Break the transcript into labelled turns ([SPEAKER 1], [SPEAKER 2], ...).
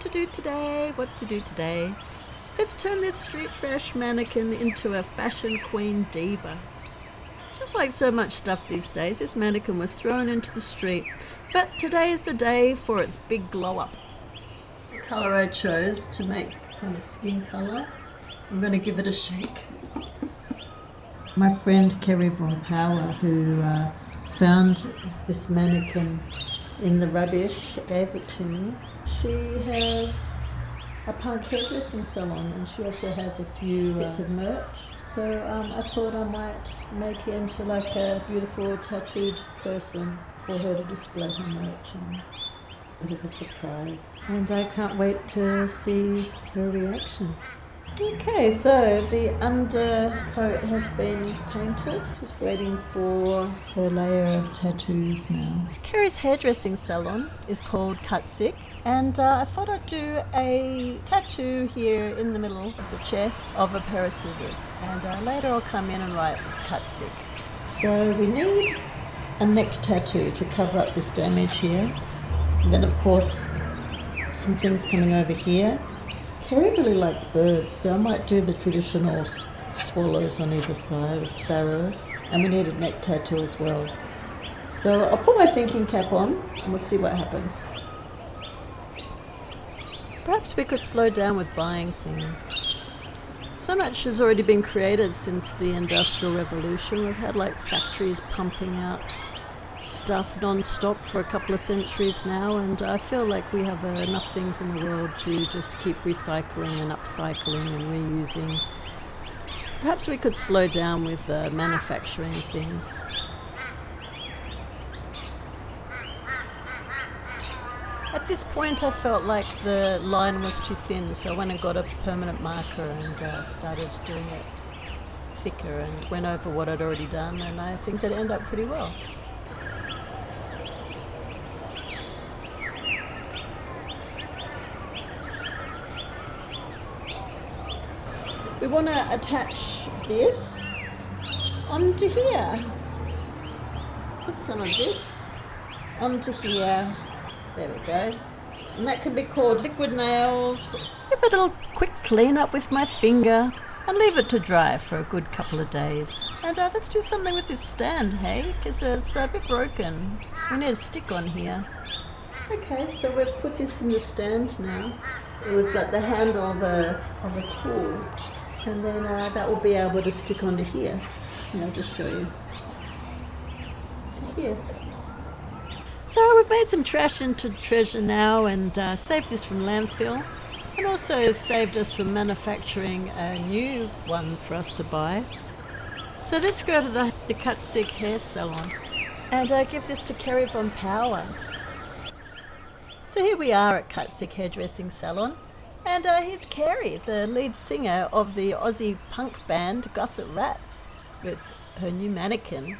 [SPEAKER 1] to do today? What to do today? Let's turn this street fresh mannequin into a fashion queen diva. Just like so much stuff these days, this mannequin was thrown into the street, but today is the day for its big glow up. The colour I chose to make kind of skin colour, I'm going to give it a shake. My friend Kerry von Power, who found this mannequin in the rubbish, gave it to me. She has a punk hairdressing salon and she also has a few bits of merch. So I thought I might make it into like a beautiful tattooed person for her to display her merch on. A bit of a surprise. And I can't wait to see her reaction. Okay, so the undercoat has been painted. Just waiting for her layer of tattoos now. Kerry's hairdressing salon is called Cut Sick, and I thought I'd do a tattoo here in the middle of the chest of a pair of scissors, and later I'll come in and write Cut Sick. So we need a neck tattoo to cover up this damage here. And then of course some things coming over here. Kerry really likes birds, so I might do the traditional swallows on either side, or sparrows. And we need a neck tattoo as well. So I'll put my thinking cap on and we'll see what happens. Perhaps we could slow down with buying things. So much has already been created since the Industrial Revolution. We've had like factories pumping out stuff non-stop for a couple of centuries now, and I feel like we have enough things in the world to just keep recycling and upcycling and reusing. Perhaps we could slow down with manufacturing things. At this point I felt like the line was too thin, so I went and got a permanent marker and started doing it thicker and went over what I'd already done, and I think that it ended up pretty well. We want to attach this onto here. Put some of this onto here. There we go. And that can be called liquid nails. Give it a little quick clean up with my finger and leave it to dry for a good couple of days. And let's do something with this stand, hey? Because it's a bit broken. We need a stick on here. Okay, so we've put this in the stand now. It was like the handle of a tool. And then that will be able to stick onto here. And I'll just show you. To here. So we've made some trash into treasure now and saved this from landfill. And also saved us from manufacturing a new one for us to buy. So let's go to the Cut Sick hair salon. And give this to Kerry von Power. So here we are at Cut Sick hairdressing salon. And here's Kerry, the lead singer of the Aussie punk band Gusset Rats, with her new mannequin.